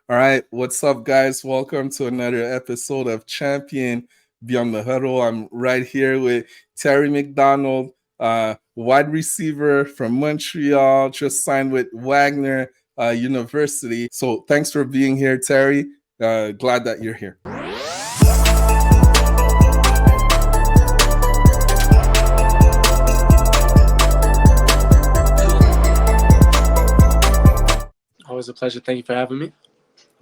All right, what's up, guys? Welcome to another episode of Champion Beyond the Huddle. I'm right here with Teree Mcdonald, wide receiver from Montreal, just signed with Wagner University. So thanks for being here, Teree. Glad that you're here. Always a pleasure. Thank you for having me.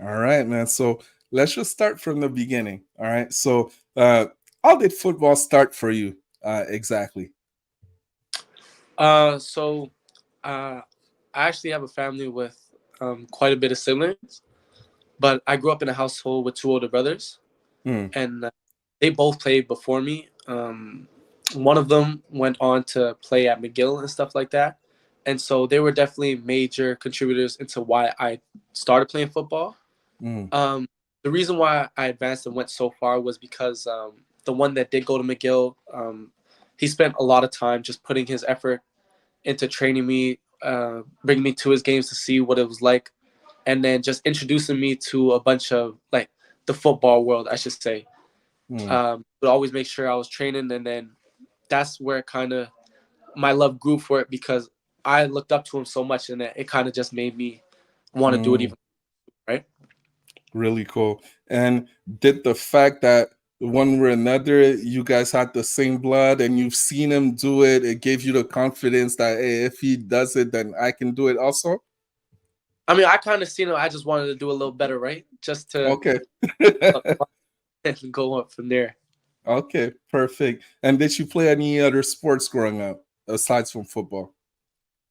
All right, man. So let's just start from the beginning. All right. So how did football start for you exactly? So I actually have a family with quite a bit of siblings, but I grew up in a household with two older brothers, Hmm. and they both played before me. One of them went on to play at McGill and stuff like that, and so they were definitely major contributors into why I started playing football. Hmm. The reason why I advanced and went so far was because the one that did go to McGill, he spent a lot of time just putting his effort into training me, bringing me to his games to see what it was like, and then just introducing me to a bunch of like the football world, I should say. Hmm. But always make sure I was training, and then that's where kind of my love grew for it because I looked up to him so much, and it kind of just made me want to do it Hmm. even right. Really cool. And did the fact that one way or another, you guys had the same blood and you've seen him do it, it gave you the confidence that, hey, if he does it, then I can do it also? I mean, I kind of seen it. I just wanted to do a little better, right? Just to Okay. and go up from there. Okay, perfect. And did you play any other sports growing up aside from football?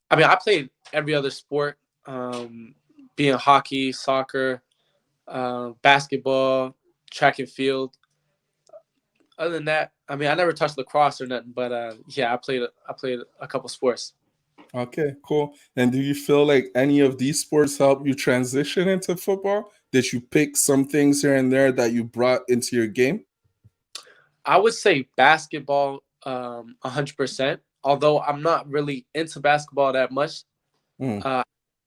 I mean, I played every other sport, being hockey, soccer, basketball, track and field. Other than that, I mean, I never touched lacrosse or nothing, but yeah, I played a couple sports. Okay, cool. And do you feel like any of these sports help you transition into football? Did you pick some things here and there that you brought into your game? I would say basketball, 100%. Although I'm not really into basketball that much, Mm, uh,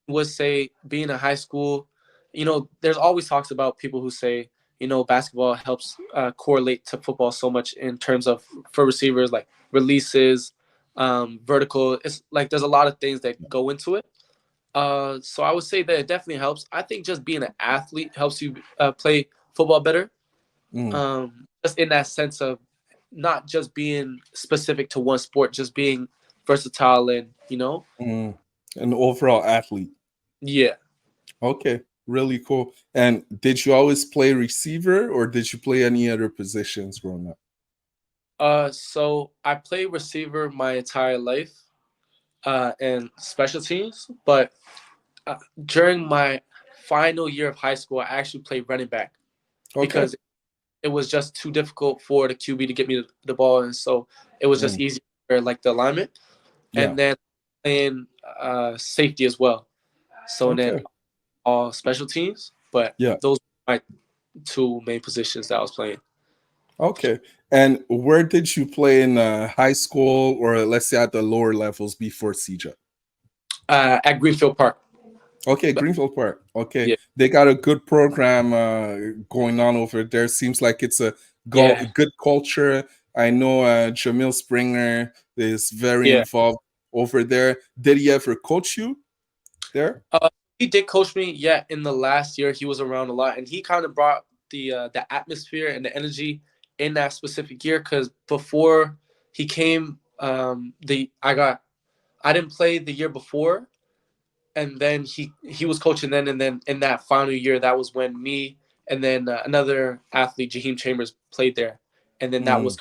I would say being in high school, there's always talks about people who say, basketball helps correlate to football so much in terms of for receivers like releases, vertical. It's like there's a lot of things that go into it. So I would say that it definitely helps. I think just being an athlete helps you play football better. mm, Just in that sense of not just being specific to one sport, just being versatile and mm. An overall athlete. yeah. Okay, really cool. And did you always play receiver or did you play any other positions growing up? So I played receiver my entire life, and special teams, but during my final year of high school, I actually played running back Okay. because it was just too difficult for the QB to get me the ball, and so it was just Mm, easier like the alignment, yeah. and then playing safety as well. So and then Okay. all special teams, but Yeah. those were my two main positions that I was playing. Okay. And where did you play in high school or let's say at the lower levels before CJ? At Greenfield Park. Okay, But Greenfield Park. Okay, yeah, they got a good program going on over there. Seems like it's a yeah, good culture. I know Jamil Springer is very yeah. involved over there. Did he ever coach you there? Uh, he did coach me. Yeah, in the last year, he was around a lot, and he kind of brought the atmosphere and the energy in that specific year. Because before he came, I didn't play the year before, and then he was coaching then, and then in that final year, that was when me and then another athlete, Jaheim Chambers, played there, and then that Mm, was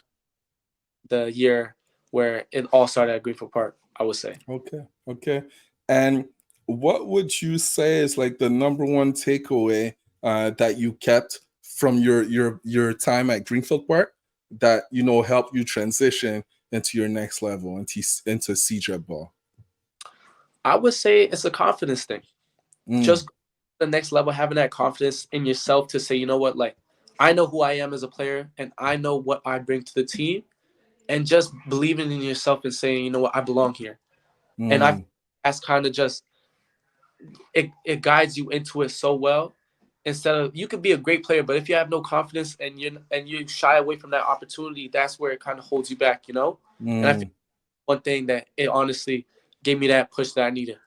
the year where it all started at Greenfield Park. I would say. okay, okay. And what would you say is like the number one takeaway that you kept from your time at Greenfield Park that helped you transition into your next level into CJ ball? I would say it's a confidence thing. Mm, Just the next level, having that confidence in yourself to say, you know what, like I know who I am as a player and I know what I bring to the team, and just believing in yourself and saying, you know what, I belong here. And I mm, that's kind of just it guides you into it so well instead of you could be a great player, but if you have no confidence and you shy away from that opportunity, that's where it kind of holds you back, you know. And I think Mm. one thing that it honestly gave me that push that I needed.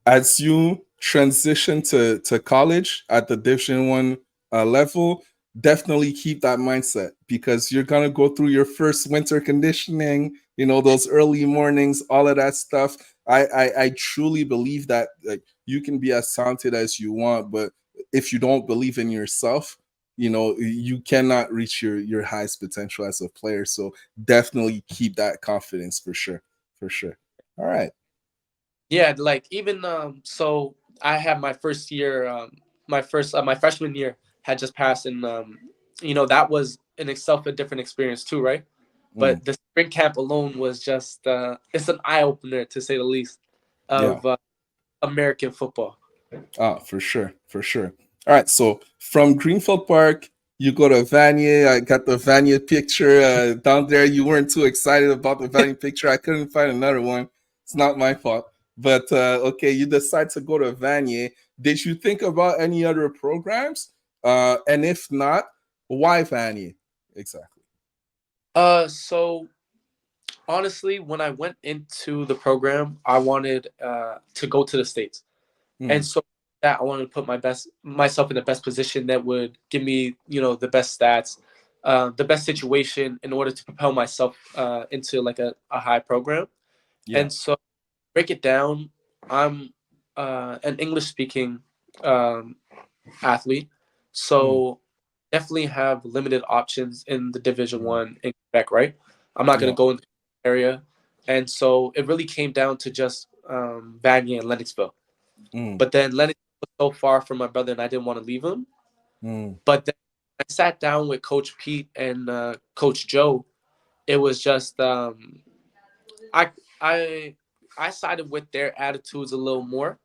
As you transition to college at the Division 1 level, definitely keep that mindset because you're gonna go through your first winter conditioning. You know, those early mornings, all of that stuff. I truly believe that, like, you can be as talented as you want, but if you don't believe in yourself, you know, you cannot reach your highest potential as a player. So definitely keep that confidence for sure, for sure. All right. Yeah, like even so I had my first year, my freshman year had just passed, and that was in itself a different experience too, right? Mm, But the spring camp alone was just it's an eye opener to say the least yeah. of American football. For sure, for sure. All right, so from Greenfield Park, you go to Vanier. I got the Vanier picture down there. You weren't too excited about the Vanier picture. I couldn't find another one. It's not my fault. But okay, you decide to go to Vanier. Did you think about any other programs? And if not, why Vanier? Exactly. So honestly, when I went into the program, I wanted to go to the States. And Mm, so that I wanted to put myself in the best position that would give me, the best stats, the best situation in order to propel myself into like a high program. yeah. And so break it down. I'm an English speaking um, athlete, Mm, so definitely have limited options in the Division mm, One in Quebec. Right, I'm not going yeah. to go in the area, and so it really came down to just Vanier and Lennoxville. Mm, But then Lennox was so far from my brother, and I didn't want to leave him. mm, But then I sat down with Coach Pete and Coach Joe. It was just I I I sided with their attitudes a little more,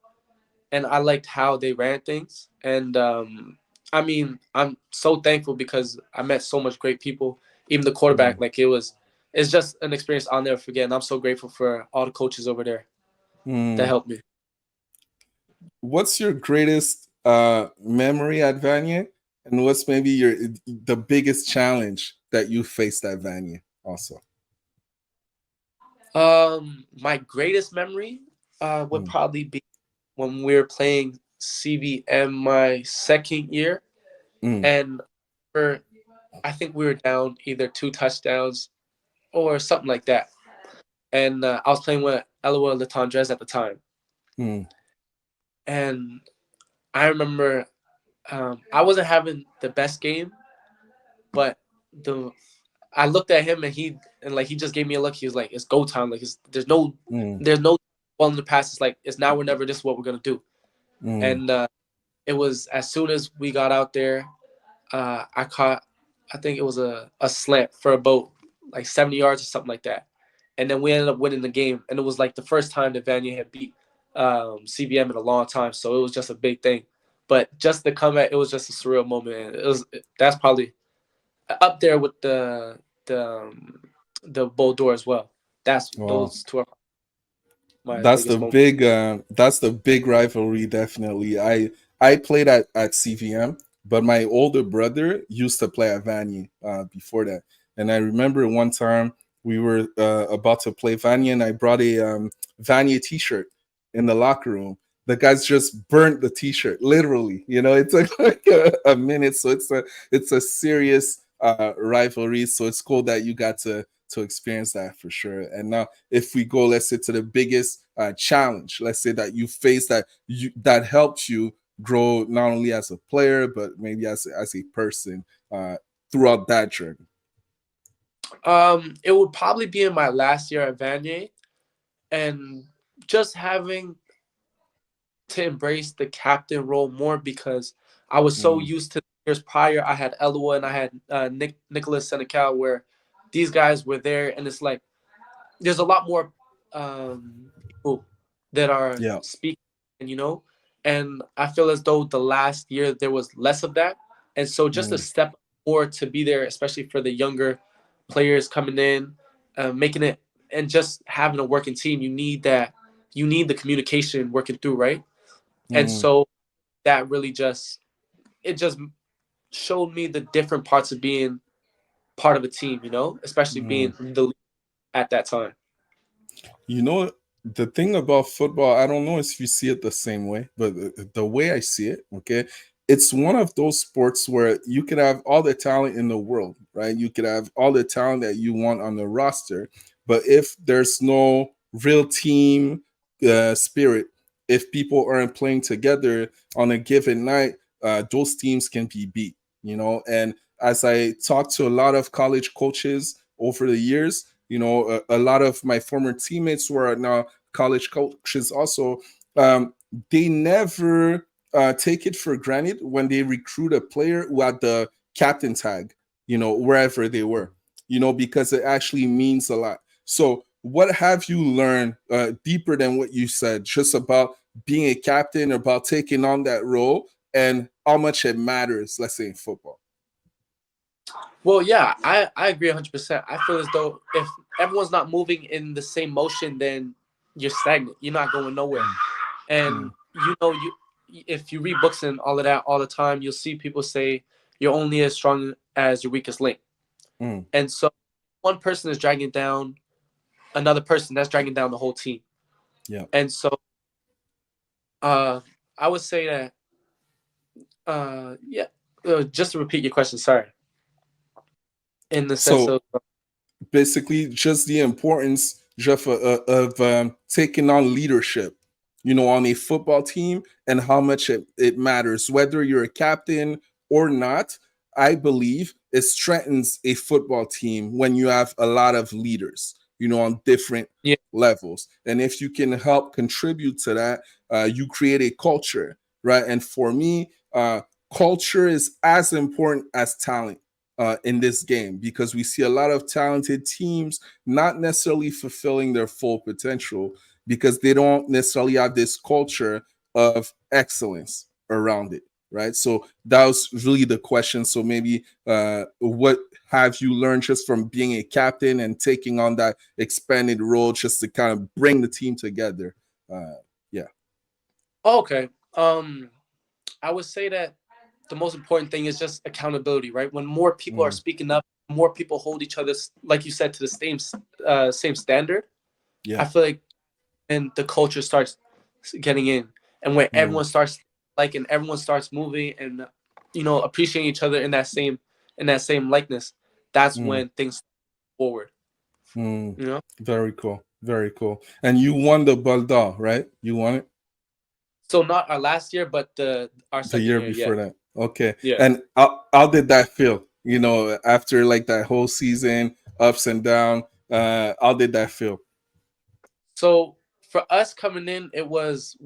and I liked how they ran things. And I mean, I'm so thankful because I met so much great people. Even the quarterback, mm, like it's just an experience I'll never forget. And I'm so grateful for all the coaches over there that mm. helped me. What's your greatest memory at Vanya, and what's maybe the biggest challenge that you faced at Vanya also? My greatest memory would Mm, probably be when we were playing CVM my second year, mm, and for I think we were down either 2 touchdowns or something like that. And I was playing with Eloa Latondres at the time, mm, and I remember I wasn't having the best game, but the I looked at him and like he just gave me a look. He was like, "It's go time. Like mm, there's no ball in the pass. It's like it's now or never. This is what we're gonna do." mm, And it was as soon as we got out there, I caught, I think it was a slant for about like 70 yards or something like that. And then we ended up winning the game. And it was like the first time that Vanier had beat CBM in a long time. So it was just a big thing. But just the comeback, it was just a surreal moment. And that's probably up there with the Bull Door as well. wow. Those two are my biggest moments. That's the big rivalry. Definitely, I played at CVM, but my older brother used to play at Vanier before that. And I remember one time we were about to play Vanier, and I brought a Vanier T-shirt in the locker room. The guys just burnt the T-shirt, literally. You know, it took like a minute, so it's a serious rivalry. So it's cool that you got to experience that for sure. And now, if we go, let's say, to the biggest challenge, let's say that you face that helped you grow not only as a player but maybe as a person throughout that journey. It would probably be in my last year at Vanier, and just having to embrace the captain role more because I was so Mm, used to years prior. I had Eloa and I had Nicholas Senecal, where these guys were there, and it's like there's a lot more people that are yeah. speaking, and I feel as though the last year there was less of that, and so just a Mm, step more to be there, especially for the younger players coming in, making it, and just having a working team. You need that. You need the communication working through, right? And mm, so that really just showed me the different parts of being part of a team, especially being Mm. the lead at that time. You know, the thing about football, I don't know if you see it the same way, but the way I see it, okay, it's one of those sports where you could have all the talent in the world, right? You could have all the talent that you want on the roster, but if there's no real team spirit, if people aren't playing together on a given night, those teams can be beat, And as I talk to a lot of college coaches over the years, a lot of my former teammates who are now college coaches also, they never take it for granted when they recruit a player who had the captain tag, wherever they were, because it actually means a lot. So what have you learned deeper than what you said, just about being a captain, about taking on that role, and how much it matters, let's say in football? Well, yeah, I agree 100%. I feel as though if everyone's not moving in the same motion, then you're stagnant. You're not going nowhere. Mm, And mm, you if you read books and all of that all the time, you'll see people say you're only as strong as your weakest link. mm, And so one person is dragging down another person, that's dragging down the whole team. yeah. And so uh I would say that yeah, just to repeat your question, sorry. In the sense So of basically just the importance just of taking on leadership, on a football team, and how much it matters whether you're a captain or not. I believe it strengthens a football team when you have a lot of leaders, on different yeah. levels, and if you can help contribute to that, you create a culture, right? And for me, culture is as important as talent in this game, because we see a lot of talented teams not necessarily fulfilling their full potential because they don't necessarily have this culture of excellence around it, right? So that was really the question. So maybe what have you learned just from being a captain and taking on that expanded role just to kind of bring the team together? Yeah. Okay. I would say that the most important thing is just accountability, right? When more people are Mm, speaking up, more people hold each other, like you said, to the same standard. yeah. I feel like, and the culture starts getting in, and when Mm, everyone starts liking, everyone starts moving, and appreciating each other in that same likeness. That's mm, when things forward. mm. You know. Very cool. Very cool. And you won the Ball d'Or, right? You won it So not our last year, but our the second year year. Yeah. before that. Okay. Yeah. And how did that feel? After like that whole season, ups and down, how did that feel? So for us coming in, it was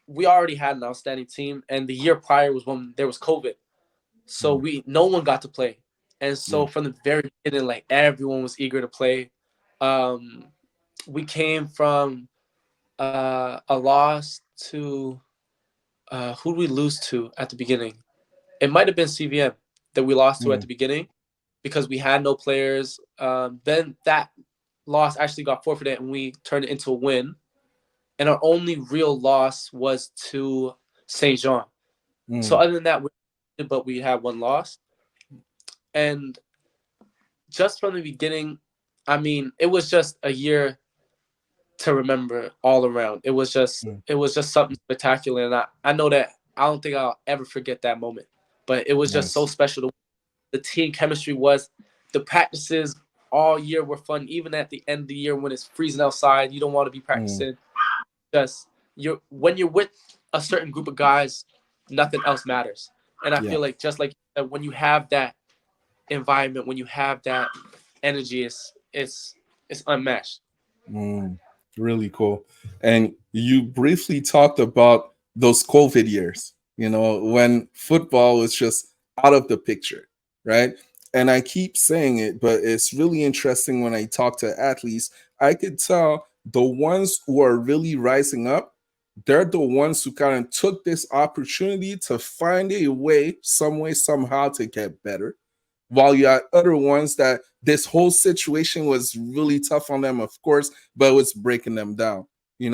we already had an outstanding team, and the year prior was when there was COVID, so Mm, we no one got to play, and yeah. so from the very beginning, like everyone was eager to play. Um, we came from a loss to who did we lose to at the beginning? It might have been CVM that we lost to at Mm, the beginning because we had no players. Then that loss actually got forfeited, and we turned it into a win, and our only real loss was to Saint Jean. So mm, other than that, but we had one loss, and just from the beginning, I mean, it was just a year to remember all around. It was just mm. it was just something spectacular, and I know that I don't think I'll ever forget that moment. But it was just so Nice. special. The team chemistry was, the practices all year were fun. Even at the end of the year when it's freezing outside, you don't want to be Mm, practicing. Just when you're with a certain group of guys, nothing else matters. And I yeah. feel like just like when you have that environment, when you have that energy, it's unmatched. Mm, really cool. And you briefly talked about those COVID years, when football was just out of the picture, right? And I keep saying it, but it's really interesting when I talk to athletes. I could tell the ones who are really rising up, they're the ones who kind of took this opportunity to find a way, some way, somehow to get better, while you had other ones that this whole situation was really tough on them, of course, but it was breaking them down.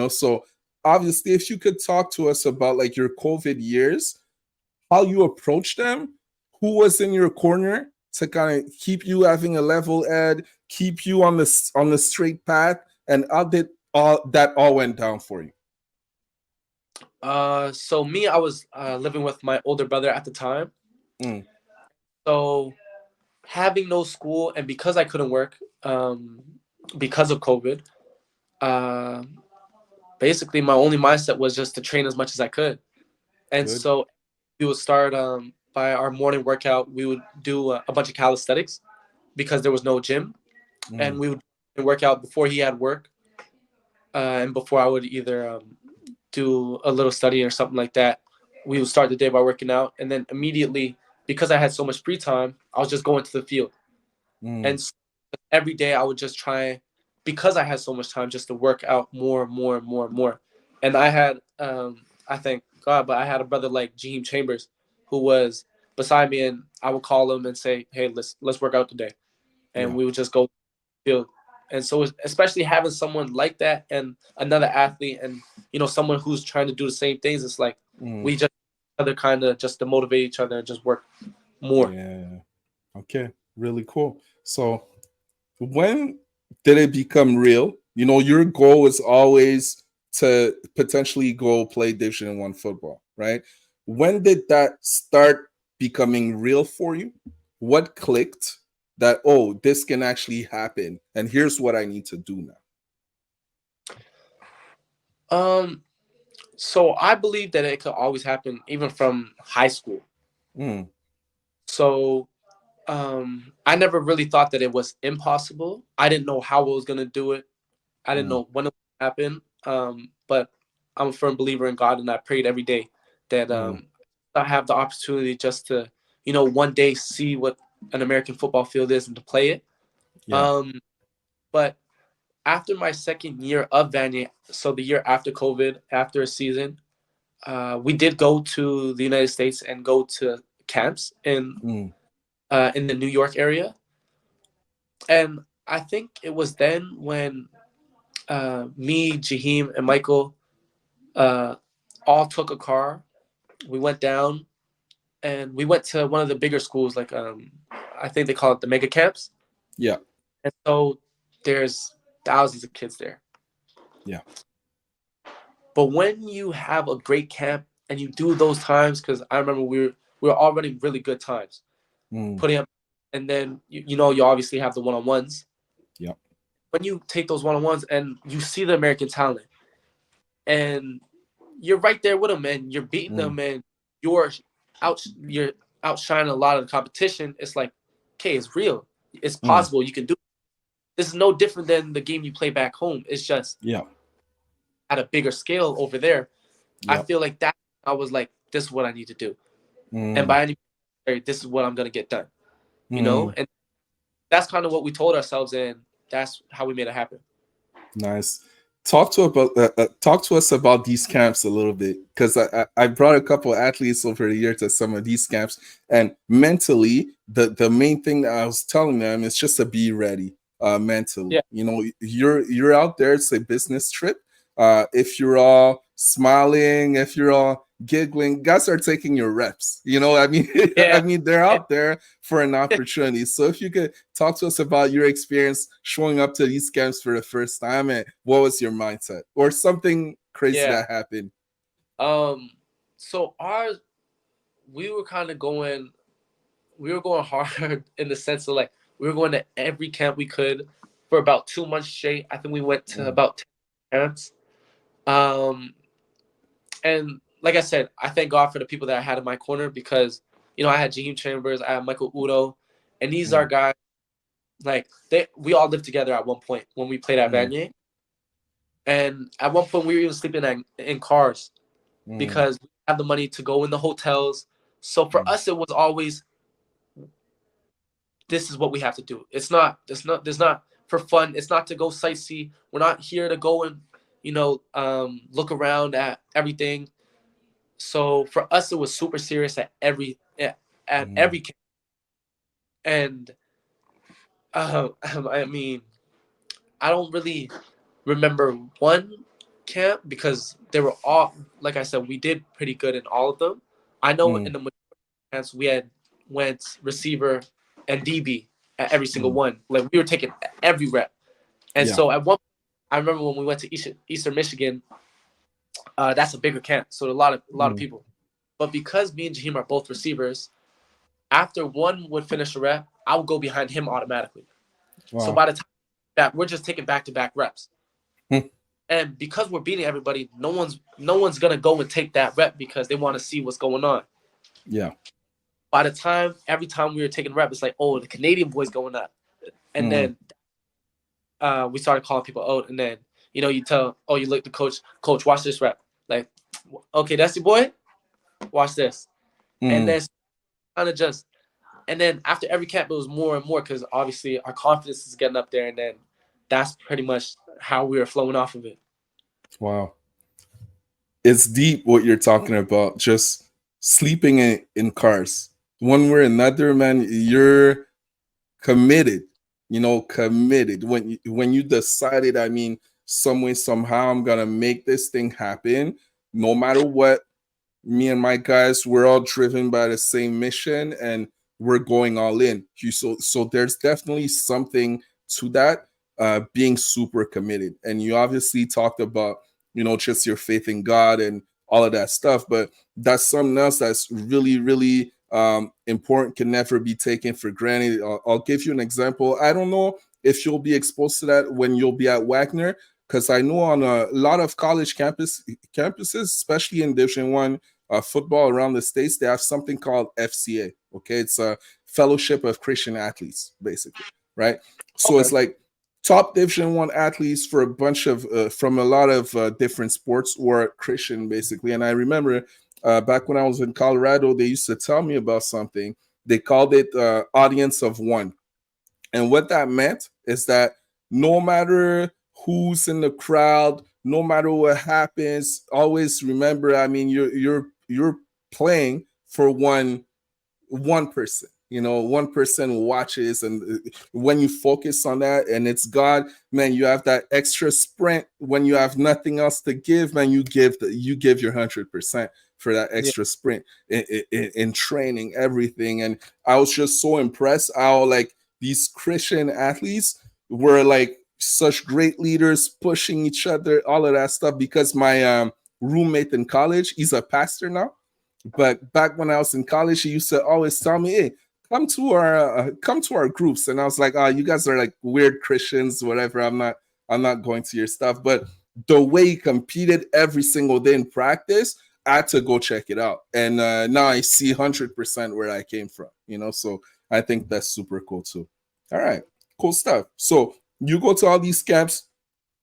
So obviously, if you could talk to us about like your COVID years, how you approach them, who was in your corner to kind of keep you having a level head, keep you on the straight path, and how did all went down for you? So me, I was living with my older brother at the time. Mm, So having no school, and because I couldn't work, because of COVID, uh, basically my only mindset was just to train as much as I could. And good. so we would start by our morning workout. We would do a bunch of calisthenics because there was no gym, and Mm, we would work out before he had work, and before I would either do a little study or something like that. We would start the day by working out, and then immediately, because I had so much free time, I was just going to the field. mm, And so every day I would just try, because I had so much time, just to work out more and more and more and more. And I had, I thank God, but I had a brother like Jaheim Chambers who was beside me, and I would call him and say, "Hey, let's work out today," and yeah. we would just go field. And so, especially having someone like that and another athlete, and someone who's trying to do the same things, it's like Mm, we just other kind of just to motivate each other and just work more. yeah. Okay. Really cool. So when did it become real? Your goal is always to potentially go play Division 1 football, right? When did that start becoming real for you? What clicked that, oh, this can actually happen, and here's what I need to do now? Um, So I believe that it could always happen, even from high school. Mm, So I never really thought that it was impossible. I didn't know how I was gonna do it. I didn't mm, know when it would happen. But I'm a firm believer in God, and I prayed every day that mm, I have the opportunity just to, one day see what an American football field is and to play it. yeah, Um, but after my second year of Vanier, so the year after COVID, after a season, we did go to the United States and go to camps mm, in the New York area, and I think it was then when me, Jaheim, and Michael uh, all took a car. We went down and we went to one of the bigger schools, like I think they call it the mega camps, yeah, and so there's thousands of kids there. yeah, But when you have a great camp and you do those times, because I remember we were already really good times mm, putting up, and then you obviously have the one-on-ones. yeah, When you take those one-on-ones and you see the American talent, and you're right there with them, and you're beating mm, them, and you're outshining a lot of the competition. It's like, okay, it's real, it's mm, possible, you can do it. This is no different than the game you play back home. It's just yeah, at a bigger scale over there. I yeah, feel like that I was like, this is what I need to do, and mm, by any this is what I'm gonna get done. mm. And that's kind of what we told ourselves, and that's how we made it happen. Nice. Talk to us about these camps a little bit, because I brought a couple athletes over the year to some of these camps, and mentally the main thing that I was telling them is just to be ready mentally. Yeah, You're out there, it's a business trip. If you're all smiling, if you're all giggling, guys are taking your reps. I mean, I yeah, mean they're and out there for an opportunity. So if you could talk to us about your experience showing up to these camps for the first time, and what was your mindset, or something crazy yeah. that happened. Um, so ours, we were kind of going, we were going hard in the sense of like we were going to every camp we could for about 2 months straight. I think we went to Mm, about 10 camps. Um, and like I said, I thank God for the people that I had in my corner because I had Jaheim Chambers, I had Michael Udo, and these are mm, guys like we all lived together at one point when we played at mm, Vanier. And at one point, we were even sleeping in cars mm, because we had the money to go in the hotels. So for mm, us, it was always, this is what we have to do. It's not for fun. It's not to go sightsee. We're not here to go and look around at everything. So for us, it was super serious at mm, every camp. And I mean, I don't really remember one camp because they were all, like I said, we did pretty good in all of them. I know in mm, the camps, we had went receiver and DB at every single Mm. one. Like we were taking every rep. And Yeah. so at one, I remember when we went to Eastern Michigan, that's a bigger camp, so a lot of Mm. people. But because me and Jaheim are both receivers, after one would finish a rep, I would go behind him automatically. So Wow. by the time that we're just taking back to back reps, Hmm. and because we're beating everybody, no one's gonna go and take that rep because they want to see what's going on. Yeah. By the time every time we were taking rep, it's like, oh, the Canadian boy's going up, and Mm. then we started calling people out, and then you tell, oh, you look the coach, watch this rep, like, okay, that's your boy, watch this, and Mm. then kind of just, and then after every camp, it was more and more because obviously our confidence is getting up there, and then that's pretty much how we were flowing off of it. Wow. It's deep what you're talking about. Just sleeping in cars. One way or another, man, you're committed. Committed. When you decided, I mean, some way, somehow, I'm gonna make this thing happen, no matter what. Me and my guys, we're all driven by the same mission, and we're going all in. So there's definitely something to that, being super committed. And you obviously talked about, just your faith in God and all of that stuff, but that's something else that's really, really important, can never be taken for granted. I'll give you an example. I don't know if you'll be exposed to that when you'll be at Wagner, because I know on a lot of college campuses, especially in Division 1 football around the states, they have something called FCA. Okay, it's a Fellowship of Christian Athletes, basically, right? So Okay. it's like top Division 1 athletes for a bunch of from a lot of different sports, or Christian, basically. And I remember back when I was in Colorado, they used to tell me about something. They called it Audience of One, and what that meant is that no matter who's in the crowd, no matter what happens, always remember, I mean, you're playing for one person. One person watches, and when you focus on that and it's God, man, you have that extra sprint when you have nothing else to give, man. You give your 100% for that Yeah. extra sprint in training, everything. And I was just so impressed how, like, these Christian athletes were like such great leaders, pushing each other, all of that stuff. Because my roommate in college, he's a pastor now, but back when I was in college, he used to always tell me, "Hey, come to our groups." And I was like, "Oh, you guys are like weird Christians, whatever. I'm not going to your stuff." But the way he competed every single day in practice, I had to go check it out, and now I see 100% where I came from. So I think that's super cool too. All right, cool stuff. So you go to all these camps,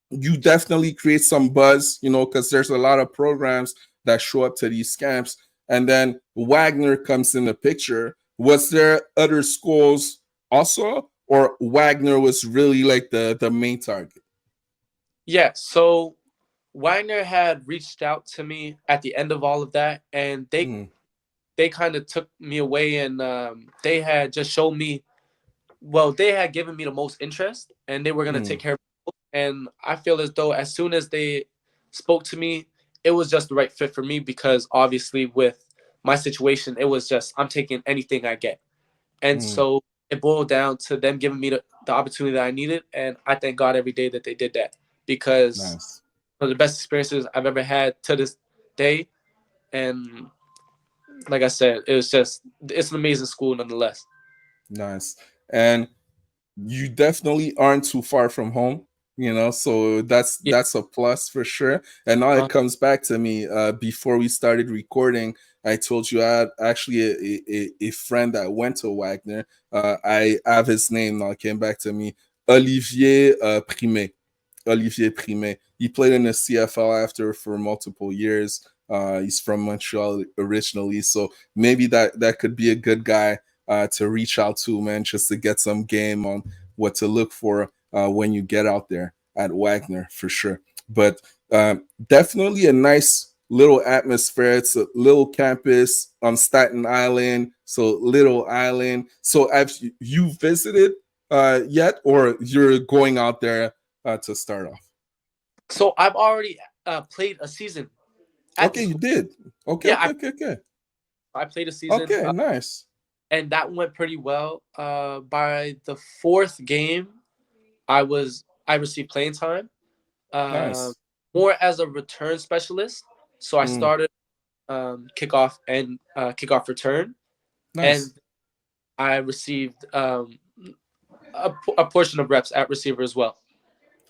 you definitely create some buzz, because there's a lot of programs that show up to these camps. And then Wagner comes in the picture. Was there other schools also, or Wagner was really like the main target? Yeah. So Wagner had reached out to me at the end of all of that, and they Mm. they kind of took me away, and they had just showed me, well, they had given me the most interest, and they were gonna take Mm. care of me. And I feel as though as soon as they spoke to me, it was just the right fit for me because obviously with my situation, it was just I'm taking anything I get. And Mm. so it boiled down to them giving me the opportunity that I needed. And I thank God every day that they did that because Nice. one of the best experiences I've ever had to this day. And like I said, it's an amazing school nonetheless. Nice. And you definitely aren't too far from home, so that's Yeah. that's a plus for sure. And now it comes back to me. Before we started recording, I told you I had actually a friend that went to Wagner. I have his name now. It came back to me. Olivier Primet. Olivier Primet. He played in the CFL after for multiple years. He's from Montreal originally, so maybe that could be a good guy to reach out to, man, just to get some game on what to look for when you get out there at Wagner, for sure. But definitely a nice little atmosphere. It's a little campus on Staten Island, so little island. So have you visited yet, or you're going out there to start off? So I've already played a season at the Okay, you school. did. Okay, Yeah, okay, okay, okay. I played a season, Okay, nice. and that went pretty well. By the fourth game, I received playing time, uh, Nice. more as a return specialist. So I Mm, started kickoff and kickoff return, and nice. I received a portion of reps at receiver as well.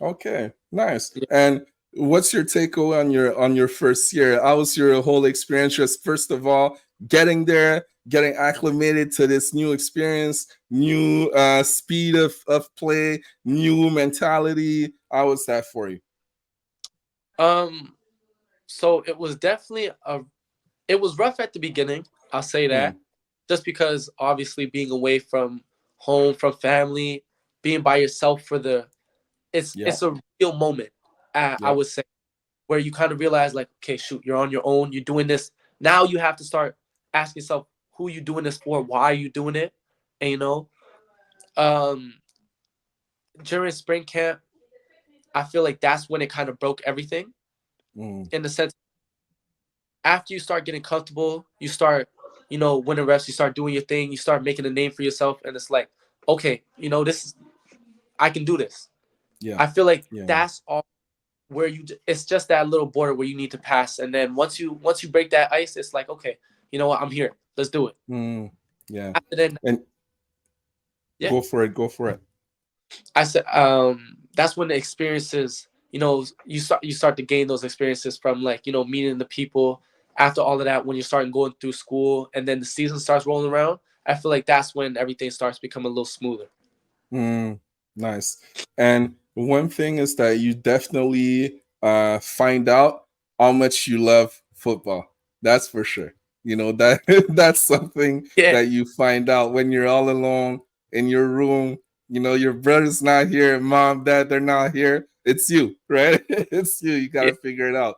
Okay, nice. Yeah. And what's your takeaway on your first year? How was your whole experience? Just first of all, getting there, getting acclimated to this new experience, new speed of play, new mentality. How was that for you? Um. So it was definitely a. It was rough at the beginning. I'll say Mm, that, just because obviously being away from home, from family, being by yourself for the yeah, it's a real moment. I yeah. would say where you kind of realize like, okay, shoot, you're on your own. You're doing this now. You have to start asking yourself, who you doing this for? Why are you doing it? And um, during spring camp, I feel like that's when it kind of broke everything Mm, in the sense after you start getting comfortable, you start, winning reps, you start doing your thing, you start making a name for yourself, and it's like, okay, this is I can do this. yeah, I feel like yeah. that's all where it's just that little border where you need to pass, and then once you break that ice, it's like, okay, you know what, I'm here. Let's do it. Mm, yeah. After then, And yeah, go for it. Go for it. I said, that's when the experiences, you start to gain those experiences from like meeting the people. After all of that, when you start going through school, and then the season starts rolling around, I feel like that's when everything starts becoming a little smoother. Mm, nice. And one thing is that you definitely find out how much you love football. That's for sure. You know that that's something Yeah, that you find out when you're all alone in your room. You know your brother's not here, mom, dad, they're not here. It's you, right? It's you. You got yeah. to figure it out.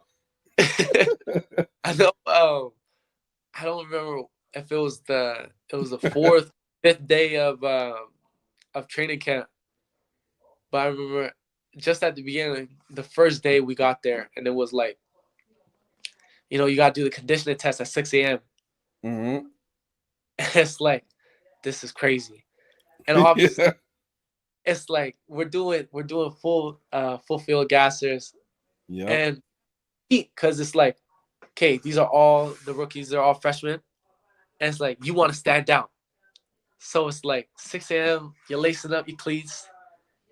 I know. I don't remember if it was the fourth, fifth day of training camp, but I remember just at the beginning, the first day we got there, and it was like, you got to do the conditioning test at 6 a.m. Hmm. It's like, this is crazy, and obviously Yeah. it's like we're doing full field gassers, Yep. and because it's like, okay, these are all the rookies, they're all freshmen, and it's like you want to stand out. So it's like 6 a.m. You're lacing up your cleats.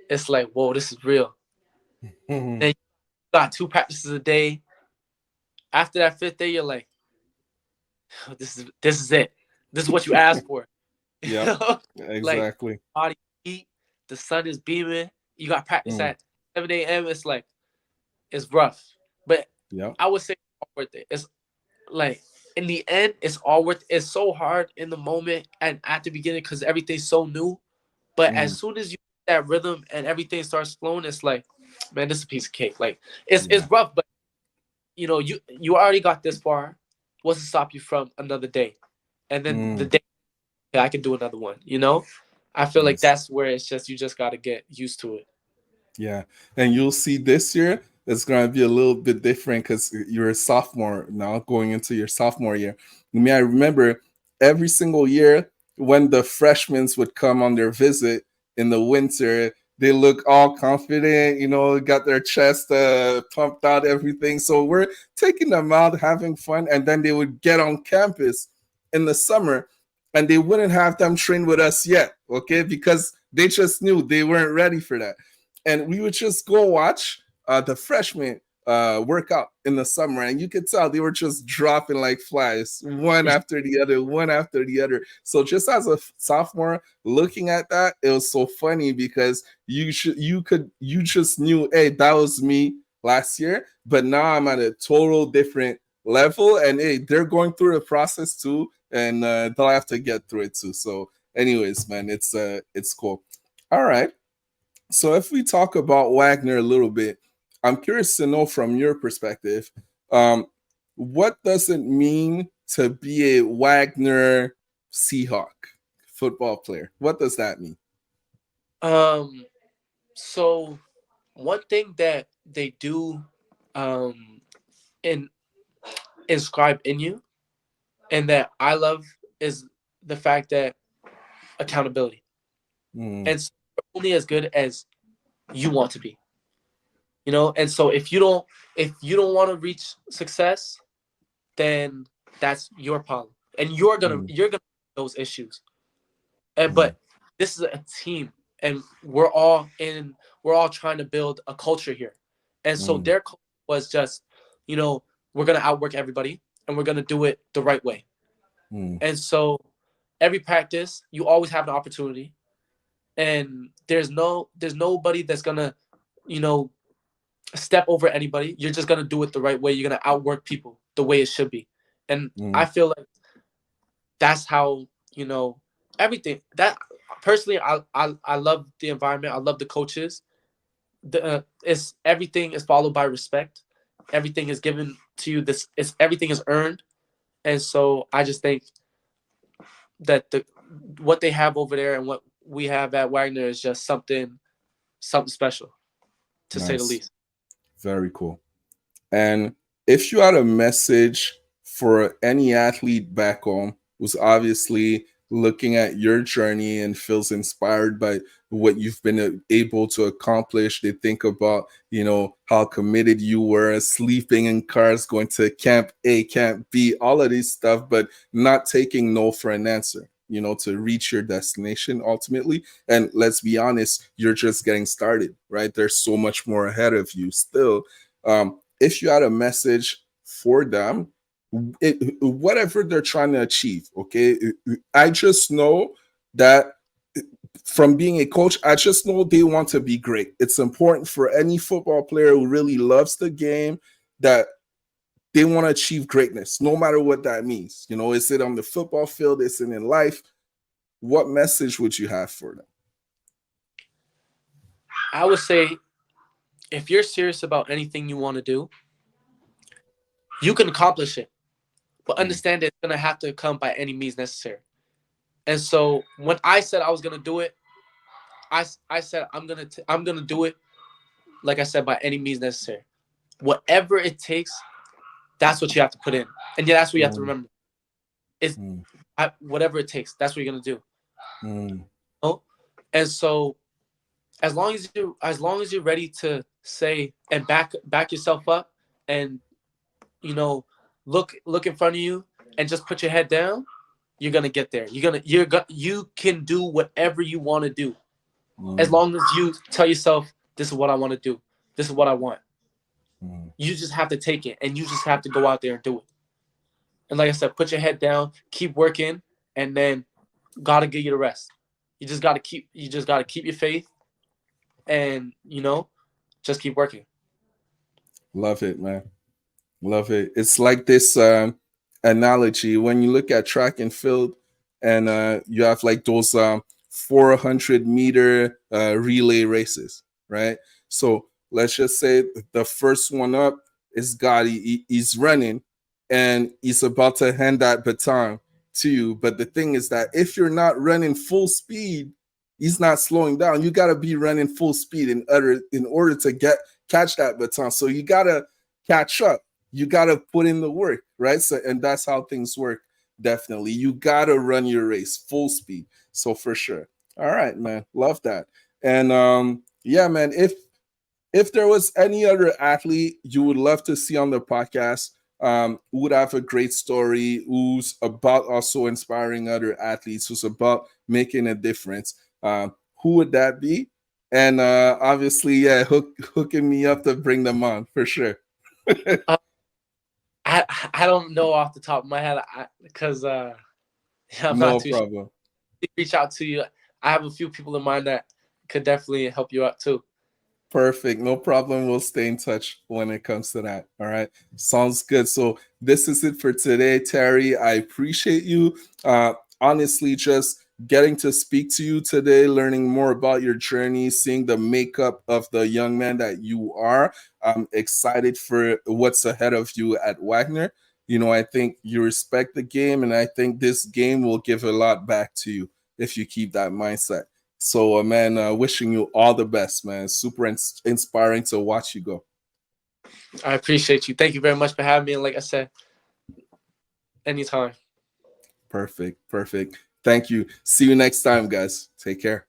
It's like, whoa, this is real. Hmm. Then you got two practices a day. After that fifth day, you're like, oh, this is it. This is what you asked for. You Yep. know, like Exactly. body heat, the sun is beaming. You got practice Mm, at 7 a.m. It's like it's rough, but yep. I would say it's all worth it. It's like in the end, it's all worth. It's so hard in the moment and at the beginning because everything's so new. But as Mm, soon as you get that rhythm and everything starts flowing, it's like, man, this is a piece of cake. Like it's yeah. rough, but you already got this far. What's to stop you from another day? And then the Mm, day, yeah, I can do another one. I feel like nice. that's where it's just you just got to get used to it. Yeah. And you'll see this year it's going to be a little bit different because you're a sophomore now going into your sophomore year. I mean, I remember every single year when the freshmen would come on their visit in the winter, they look all confident, got their chest pumped out, everything. So we're taking them out, having fun. And then they would get on campus in the summer and they wouldn't have them train with us yet, okay? Because they just knew they weren't ready for that, and we would just go watch the freshmen work out in the summer, and you could tell they were just dropping like flies, one after the other, one after the other. So just as a sophomore looking at that, it was so funny because you just knew, hey, that was me last year, but now I'm at a total different level, and hey, they're going through the process too, and they'll have to get through it too. So, anyways, man, it's cool. All right. So if we talk about Wagner a little bit, I'm curious to know from your perspective, um, what does it mean to be a Wagner Seahawk football player? What does that mean? Um, so one thing that they do, um, in inscribe in you and that I love is the fact that accountability. Mm, And so you're only as good as you want to be. And so if you don't want to reach success, then that's your problem. And mm, you're gonna have those issues. mm, But this is a team, and we're all trying to build a culture here. And so mm, their culture was just, you know, we're gonna outwork everybody, and we're gonna do it the right way. mm, And so every practice, you always have an opportunity, and there's nobody that's gonna, you know, step over anybody. You're just gonna do it the right way. You're gonna outwork people the way it should be. And I mm. feel like that's how, everything that personally I love the environment. I love the coaches. It's everything is followed by respect. Everything is given to you. This is everything is earned. And so I just think that the what they have over there and what we have at Wagner is just something special, to say the Nice. least. Very cool. And if you had a message for any athlete back home who's obviously looking at your journey and feels inspired by what you've been able to accomplish, they think about, how committed you were, sleeping in cars, going to camp A, camp B, all of this stuff, but not taking no for an answer. To reach your destination ultimately. And let's be honest, you're just getting started, right? There's so much more ahead of you still. If you had a message for them, whatever they're trying to achieve, okay, I just know that from being a coach, I just know they want to be great. It's important for any football player who really loves the game that they want to achieve greatness, no matter what that means. Is it on the football field? Is it in life? What message would you have for them? I would say if you're serious about anything you want to do, you can accomplish it, but Mm, understand it's gonna have to come by any means necessary. And so when I said I was gonna do it, I said I'm gonna do it. Like I said, by any means necessary, whatever it takes. That's what you have to put in, and yeah, that's what you have to mm, remember. Is mm, whatever it takes. That's what you're gonna do. mm, Oh, and so as long as you're ready to say and back yourself up, and you know look in front of you and just put your head down, you're gonna get there. You can do whatever you want to do, as mm, long as you tell yourself, this is what I want to do, this is what I want. mm. You just have to take it, and you just have to go out there and do it. And like I said, put your head down, keep working, and then gotta give you the rest. You just gotta keep your faith, and just keep working. Love it, man. Love it. It's like this analogy when you look at track and field, and you have like those 400-meter relay races, right? So let's just say the first one up is God. He's running, and he's about to hand that baton to you. But the thing is that if you're not running full speed, he's not slowing down. You got to be running full speed in order to catch that baton. So you got to catch up. You got to put in the work, right? So, and that's how things work. Definitely, you got to run your race full speed. So for sure. All right, man, love that. And yeah, man, if there was any other athlete you would love to see on the podcast, who would have a great story, who's about also inspiring other athletes, who's about making a difference, who would that be? And obviously, yeah, hooking me up to bring them on for sure. Uh, I don't know off the top of my head, because I'm not No too sure. problem. Reach out to you. I have a few people in mind that could definitely help you out too. Perfect. No problem. We'll stay in touch when it comes to that. All right. Sounds good. So this is it for today, Teree. I appreciate you. Honestly, just getting to speak to you today, learning more about your journey, seeing the makeup of the young man that you are. I'm excited for what's ahead of you at Wagner. I think you respect the game, and I think this game will give a lot back to you if you keep that mindset. So, man, wishing you all the best, man. Super inspiring to watch you go. I appreciate you. Thank you very much for having me. And like I said, anytime. Perfect. Thank you. See you next time, guys. Take care.